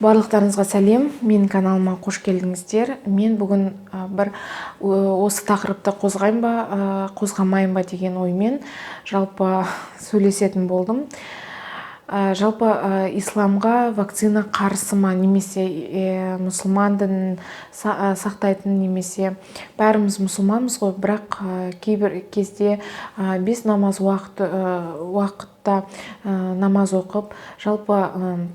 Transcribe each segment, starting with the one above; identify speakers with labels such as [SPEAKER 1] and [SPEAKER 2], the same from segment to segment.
[SPEAKER 1] Барлықтарыңызға сәлем, мен каналыма қош келдіңіздер. Мен бүгін бір осы тақырыпты қозғайын ба, қозғамайын ба деген оймен жалпы сөйлесетін болдым. Жалпы исламға вакцина қарсы ма, немесе мұсылман дінін сақтайтын, немесе бәріміз мұсылманбыз ғой, бірақ кейбір кезде бес намаз уақытта намаз оқып, жалпы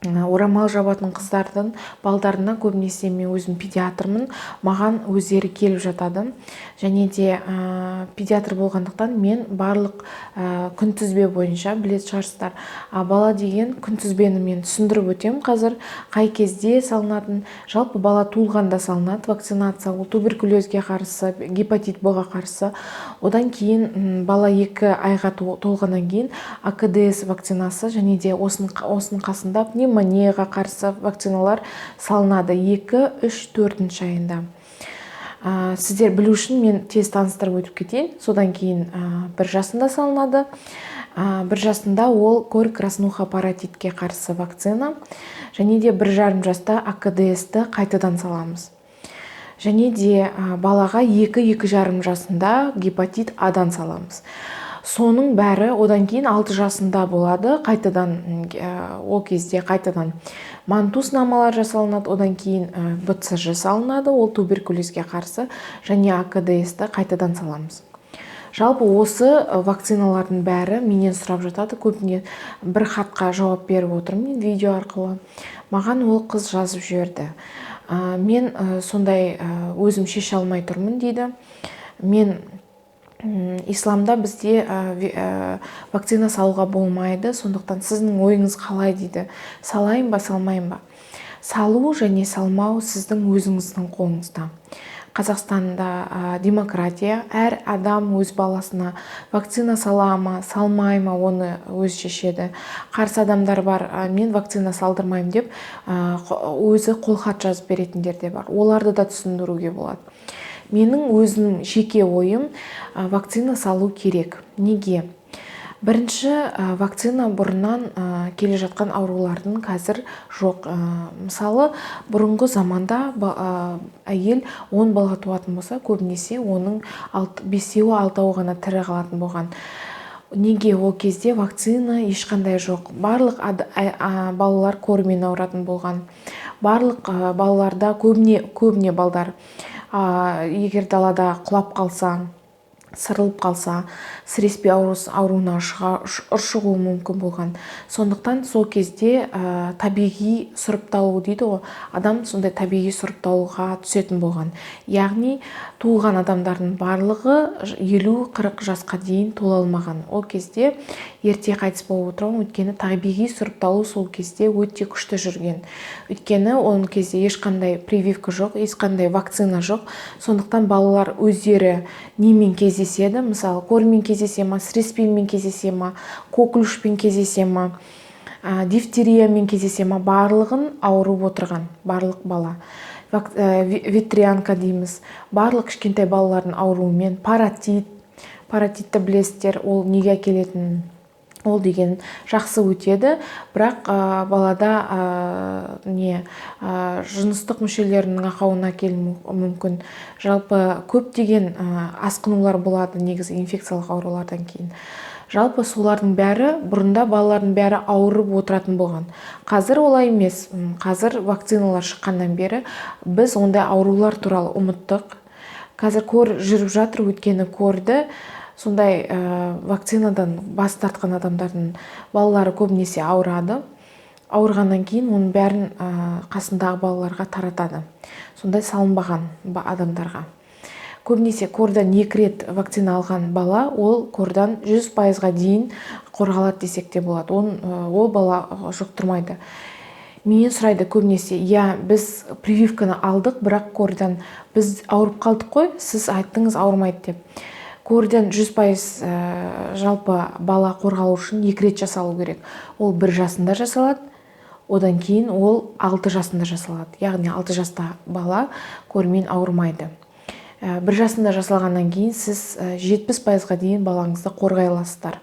[SPEAKER 1] орамал жабатын қыздардың балдарына көбінесе мен өзім педиатрмын, маған өздері келіп жатады. Және де педиатр болғандықтан мен барлық күнтізбе бойынша білетін шығарсыздар. Бала деген күнтізбені мен түсіндіріп өтем қазір, қай кезде салынатын. Жалпы бала туылғанда салынады вакцинация, ол туберкулезге қарсы, гепатит Б-ға қарсы. Одан кейін бала 2 айға толғаннан кейін АКДС вакцинасы, және де осының қасында пневмонияға қарсы вакциналар салынады 2, 3, 4 айында. Сіздер білу үшін мен тез таныстырып өтіп кетейін. Содан кейін 1 жасында салынады. 1 жасында ол кор краснуха паротитке қарсы вакцина. Және де 1,5 жаста АКДС-ті қайтадан саламыз. Және де балаға 2-2,5 жасында гепатит А-дан саламыз. Соның бәрі одан кейін 6 жасында болады, қайтадан ол кезде қайтадан мантус-намалар жасалынады, одан кейін БЦЖ салынады, ол туберкулезге қарсы, және АКДС-ті қайтадан саламыз. Жалпы осы вакциналардың бәрі менен сұрап жатады, көбіне бір хатқа жауап беріп отырмын видео арқылы. Маған ол қыз жазып жіберді. Мен сондай өзім шеше алмай тұрмын дейді. Мен исламда бізде вакцина салуға болмайды, сондықтан сіздің ойыңыз қалай дейді. Салайын ба, салмайын ба? Салу және салмау сіздің өзіңіздің қолыңызда. Қазақстанда демократия, әр адам өз баласына вакцина сала ма, салмай ма, оны өз шешеді. Қарсы адамдар бар, мен вакцина салдырмаймын деп, өзі қолхат жазып беретіндер де бар. Оларды да түсіндіруге болады. Менің өзім жеке ойым, вакцина салу керек. Неге? Бірінші, вакцина бұрыннан келе жатқан аурулардың қазір жоқ. Мысалы, бұрынғы заманда әйел 10 бала туатын болса, көбінесе оның 5-6 ғана тірі қалатын болған. Неге? Ол кезде вакцина ешқандай жоқ. Барлық балалар кормен ауыратын болған. Барлық балаларда көбіне балдар егер далада құлап қалса, сырылып қалса, сіреспе ауруына ұршығуы мүмкін болған. Сондықтан сол кезде табиғи сұрыпталу дейді ғой, адам сондай табиғи сұрыпталуға түсетін болған. Яғни туылған адамдардың барлығы 50-40 жасқа дейін тола алмаған. Ол кезде ерте қайтыс болып отырған, өйткені табиғи сұрыпталу сол кезде өте күшті жүрген. Өйткені оның кезде ешқандай прививка жоқ, ешқандай вакцина жоқ. Сондықтан балалар өздері немен кездеседі, мысалы кормен кездесе ма, сіреспемен кездесе ма, коклюшпен кездесе ма, дифтериямен кездесе ма, барлығын ауырып отырған, барлық бала. Ветрянка дейміз, барлық кішкентай балалардың ауруымен, паротитті білесіздер, ол неге келетін? Ол деген жақсы өтеді, бірақ балада жыныстық мүшелерінің ақауына келуі мүмкін. Жалпы көптеген асқынулар болады негізі инфекциялық аурулардан кейін. Жалпы солардың бәрі, бұрында балалардың бәрі ауырып отыратын болған. Қазір олай емес. Қазір вакциналар шыққаннан бері біз ондай аурулар туралы ұмыттық. Қазір кор жүріп жатыр, өйткені корды сондай вакцинадан бас тартқан адамдардың балалары көбінесе ауырады. Ауырғаннан кейін оның бәрін қасындағы балаларға таратады. Сондай салынбаған адамдарға. Көбінесе кордан 2 рет вакцина алған бала, ол кордан 100%-ға дейін қорғалады десек те болады. Ол бала жұқтырмайды. Менен сұрайды көбінесе, біз прививканы алдық, бірақ кордан біз ауырып қалдық қой, сіз айттыңыз ауырмайды деп. Кордан 100% жалпы бала қорғалу үшін 2 рет жасалу керек. Ол 1 жасында жасалады, одан кейін ол 6 жасында жасалады. Яғни 6 жаста бала кормен ауырмайды. 1 жасында жасалғаннан кейін сіз 70%-ға дейін балаңызды қорғай аласыздар.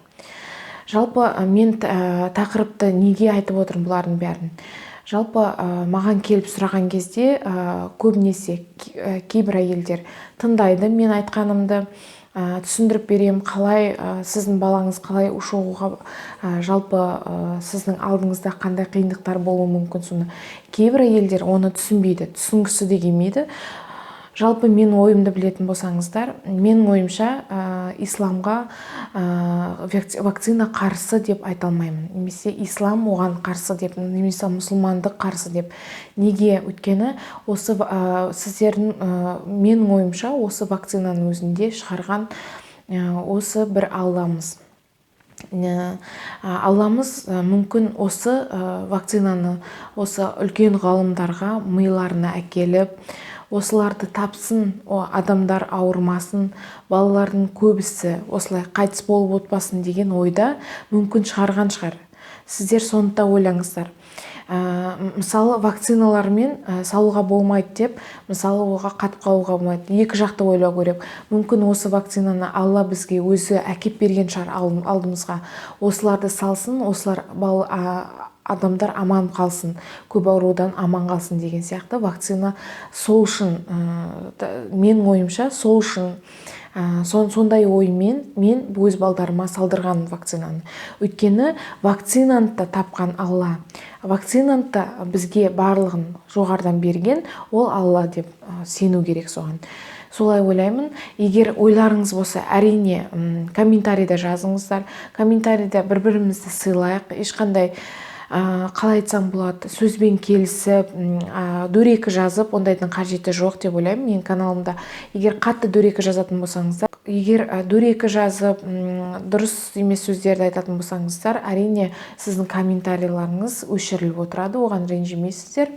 [SPEAKER 1] Жалпы мен тақырыпты неге айтып отырмын бұлардың бәрін? Жалпы маған келіп сұраған кезде көбінесе кейбір әйелдер тыңдайды мен айтқанымды, түсіндіріп берем, қалай сіздің балаңыз қалай шығуға, жалпы сіздің алдыңызда қандай қиындықтар болуы мүмкін. Соны кейбір әйелдер оны түсінбейді, түсінгісі де келмейді. Жалпы мен ойымды білетін болсаңыздар, менің ойымша исламға вакцина қарсы деп айта алмаймын, немесе ислам оған қарсы деп, немесе мұсылмандық қарсы деп. Неге? Өйткені осы сіздердің, менің ойымша, осы вакцинаның өзінде шығарған осы бір Алламыз. Алламыз мүмкін осы вакцинаны осы үлкен ғалымдарға миларына әкеліп, осыларды тапсын, адамдар ауырмасын, балалардың көбісі осылай қайтыс болып отпасын деген ойда мүмкін шығарған шығар. Сіздер соны да ойлаңыздар. Мысалы вакциналармен салуға болмайды деп, мысалы оға қатып қалуға болмайды. Екі жақты ойлау керек. Мүмкін осы вакцинаны Алла бізге өзі әкеп берген шығар алдымызға. Осыларды салсын, осылар адамдар аман қалсын, көп аурудан аман қалсын деген сияқты вакцина сол үшін, менің ойымша сол үшін, сондай оймен мен өз балдарыма салдырған вакцинаны. Өйткені вакцинаны да тапқан Алла, вакцинаны да бізге барлығын жоғардан берген ол Алла деп сену керек соған. Солай ойлаймын. Егер ойларыңыз болса, әрине комментарийда жазыңыздар. Комментарийда бір-бірімізді сыйлайық. Ешқандай қалай айтсам болады, сөзбен келісіп, дөрекі жазып, ондайдың қажеті жоқ деп ойлаймын менің каналымда. Егер қатты дөрекі жазатын болсаңыздар, егер дөрекі жазып, дұрыс емес сөздерді айтатын болсаңыздар, әрине сіздің комментарийларыңыз өшіріліп отырады, оған ренжімейсіздер.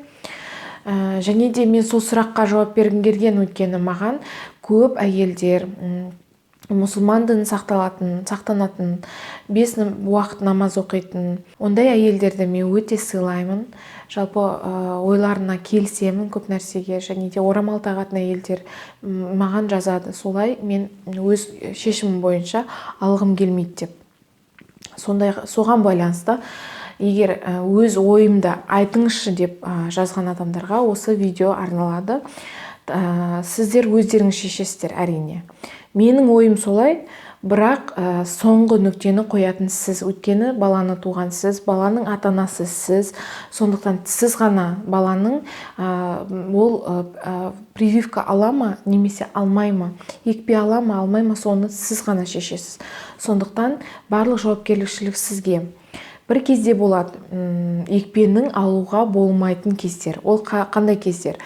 [SPEAKER 1] Және де мен сол сұраққа жауап бергім келген, өйткені маған көп әйелдер мұсылман дінін сақтанатын, 5 уақыт намаз оқитын, ондай әйелдерді мен өте сыйлаймын. Жалпы ойларына келісемін көп нәрсеге, және де орамал тағатын әйелдер маған жазады. Солай мен өз шешімім бойынша алғым келмейді деп. Соған байланысты, егер өз ойымды айтыңызшы деп жазған адамдарға осы видео арналады. Сіздер өздеріңіз шешесіздер, әрине. Менің ойым солай, бірақ соңғы нүктені қоятын сіз. Өйткені баланы туған сіз, баланың ата-анасы сіз. Сондықтан сіз ғана баланың ол прививка ала ма, немесе алмай ма, екпе ала ма, алмай ма, соны сіз ғана шешесіз. Сондықтан барлық жауапкершілік сізге. Бір кезде болады екпенің алуға болмайтын кездер. Ол қандай кездер?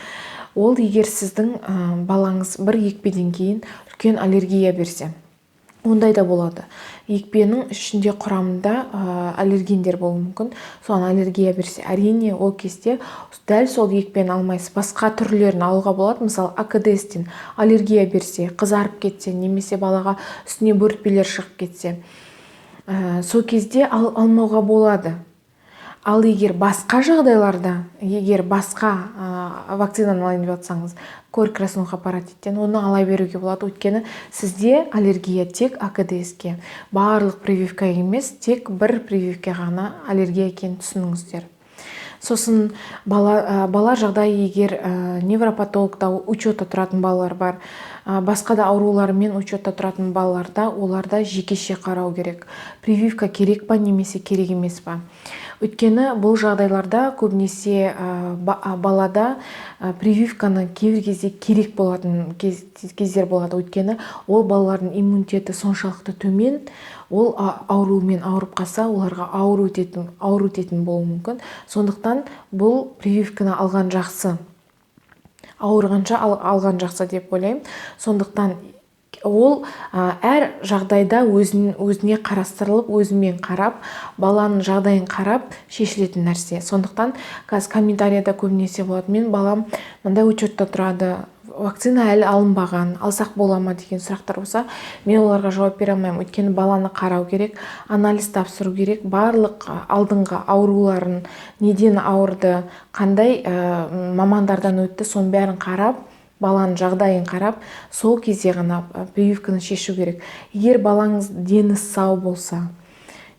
[SPEAKER 1] Ол егер сіздің балаңыз бір екпеден кейін үлкен аллергия берсе, ондай да болады. Екпенің ішінде құрамында аллергендер болуы мүмкін. Соған аллергия берсе, әрине ол кезде дәл сол екпені алмайсыз. Басқа түрлерін алуға болады. Мысалы, АКДС-тен аллергия берсе, қызарып кетсе, немесе балаға үстіне бөртпелер шығып кетсе, сол кезде алмауға болады. Ал егер басқа жағдайларда, егер басқа вакцинаны алайын деп жатсаңыз, корь-краснуха паротиттен, оны ала беруге болады. Өйткені сізде аллергия тек АКДС-ке. Барлық прививка емес, тек бір прививка ғана аллергия екенін түсініңіздер. Сосын бала жағдайы, егер невропатологта учетта тұратын балалар бар, басқа да аурулармен учетта тұратын балаларда, оларда жекеше қарау керек. Прививка керек па, немесе керек емес па? Өйткені бұл жағдайларда көбінесе балада прививканы кейбір кезде керек болатын кездер болады. Өйткені ол балалардың иммунитеті соншалықты төмен, ол аурумен ауырып қалса, оларға ауыр өтетін болуы мүмкін. Сондықтан бұл прививканы алған жақсы, ауырғанша алған жақсы деп ойлаймын. Сондықтан ол әр жағдайда өзіне қарастырылып, өзімен қарап, баланың жағдайын қарап шешілетін нәрсе. Сондықтан қазір комментарияда көбінесе болады, мен балам мындай учетта тұрады, вакцина әлі алынбаған, алсақ бола ма деген сұрақтар болса, мен оларға жауап бере алмаймын. Өйткені баланы қарау керек, анализ тапсыру керек, барлық алдыңғы ауруларын, неден ауырды, қандай мамандардан өтті, соның бәрін қарап, баланың жағдайын қарап, сол кезде ғана прививканы шешу керек. Егер балаңыз дені сау болса,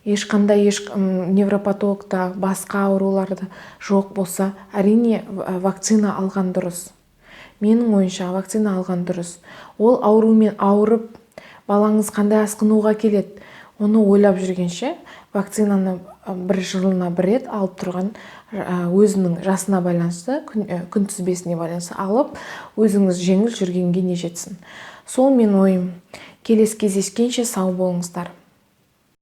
[SPEAKER 1] ешқандай невропатологта басқа ауруларды жоқ болса, әрине вакцина алған дұрыс. Менің ойымша вакцина алған дұрыс. Ол аурумен ауырып, балаңыз қандай асқынуға келеді, оны ойлап жүргенше, вакцинаны бір жылына бір рет алып тұрған, өзінің жасына байланысты, күнтізбесіне байланысты алып, өзіңіз жеңіл жүргенге не жетсін. Сол мен ойым. Келесі кездескенше сау болыңыздар.